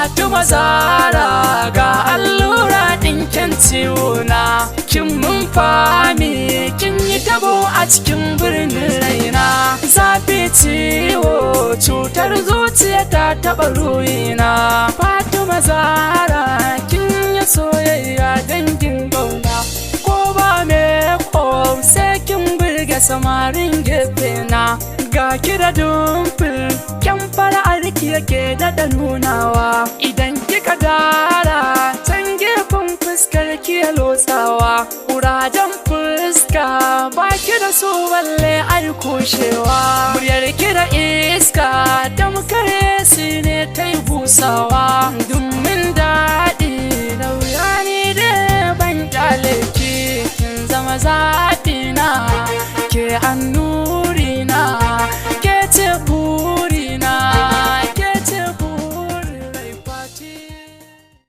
Fatima Zara ga allura ɗinkin ciwona, kin mun fami kin yi tabo a cikin birnin raina. Zafi ciwo cutar zuciya ta taɓa ruhina. Fatima Zara kin yi soyayya dangin gauna, ko ba me ko sai kin burge samarin gefena. Ga ki da dumfil kyan fara'ar ki yake daɗa nunawa, idan kika dara can gefen fuskar ki ya lotsawa. Kurajen fuska ba ki da su balle ai kushewa, muryar ki da iska tamkar si ne ta yi busawa. Dummin daɗi da wuya ni dai ban kyale ki, kin zama zaɓina ke an